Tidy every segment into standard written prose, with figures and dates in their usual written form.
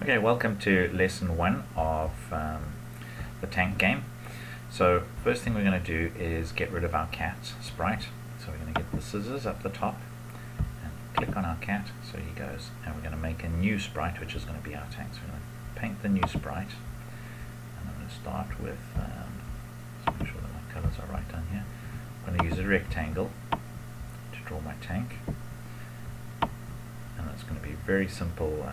Okay, welcome to lesson 1 of the tank game. So first thing we're going to do is get rid of our cat sprite. So we're going to get the scissors up the top and click on our cat, so he goes, and we're going to make a new sprite which is going to be our tank. So we're going to paint the new sprite, and I'm going to start with, just make sure that my colors are right down here. I'm going to use a rectangle to draw my tank, and it's going to be very simple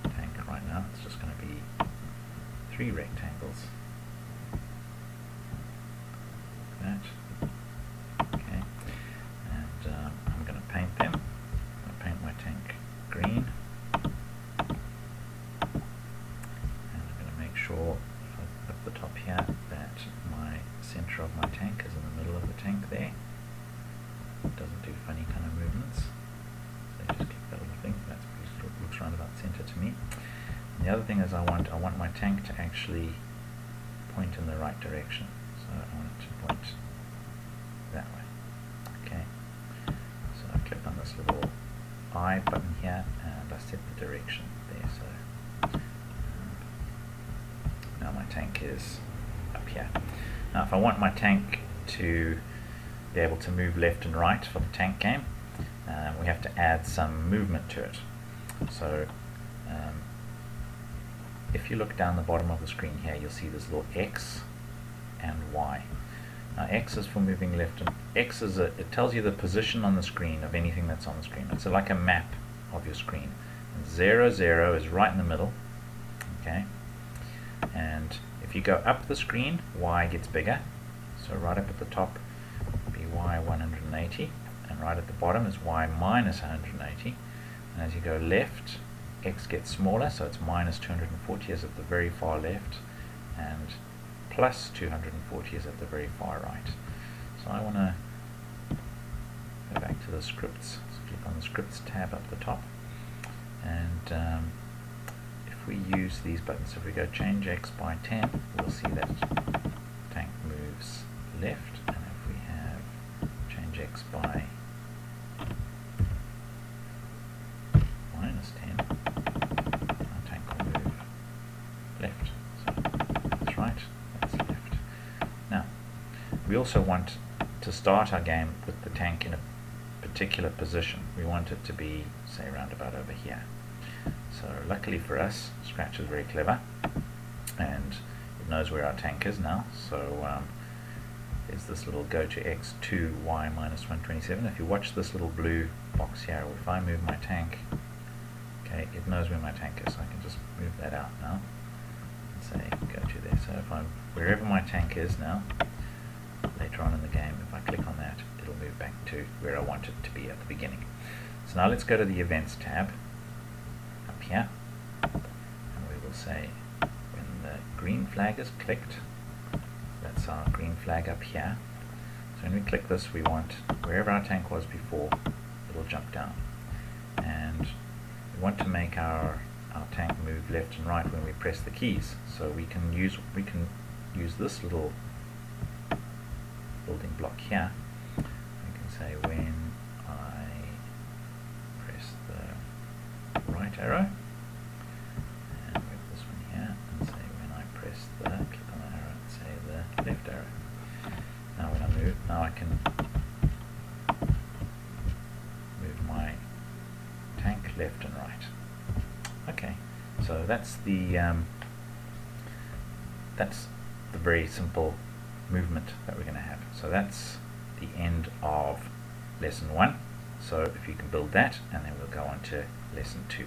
tank right now. It's just going to be 3 rectangles. Like that. Okay, and I'm going to paint them. I'm going to paint my tank green, and I'm going to make sure up the top here that my center of my tank is in the middle of the tank there. It doesn't do funny kind of movements. So just click that little thing. That looks around about center to me. And the other thing is I want my tank to actually point in the right direction. So I want it to point that way. Okay. So I click on this little I button here and I set the direction there. So now my tank is up here. Now if I want my tank to be able to move left and right for the tank game, we have to add some movement to it. So if you look down the bottom of the screen here, you'll see this little X and Y. Now X is for moving left, and X is it tells you the position on the screen of anything that's on the screen. It's like a map of your screen. And 0, 0 is right in the middle. Okay, and if you go up the screen, Y gets bigger. So right up at the top would be Y 180, and right at the bottom is Y minus 180. And as you go left, X gets smaller, so it's minus 240 is at the very far left, and plus 240 is at the very far right. So I want to go back to the scripts. So click on the scripts tab up the top, and if we use these buttons, if we go change X by 10, we'll see that tank moves left, and if we have change X by minus 10, our tank will move left. So that's right, that's left. Now, we also want to start our game with the tank in a particular position. We want it to be, say, around about over here. So luckily for us, Scratch is very clever, and it knows where our tank is now. So there's this little go to X2 Y minus 127. If you watch this little blue box here, if I move my tank, okay, it knows where my tank is, so I can just move that out now and say go to there. So if I'm wherever my tank is now, later on in the game, if I click on that, it'll move back to where I want it to be at the beginning. So now let's go to the Events tab up here, and we will say when the green flag is clicked, that's our green flag up here. So when we click this, we want wherever our tank was before, it'll jump down. And we want to make our tank move left and right when we press the keys. So we can use this little building block here. We can say when I press the right arrow, and move this one here, and say when I press the, click on the arrow and say the left arrow. Now when I move, now I can move my tank left and right. Okay, so that's the very simple movement that we're going to have. So that's the end of lesson 1. So if you can build that, and then we'll go on to lesson 2.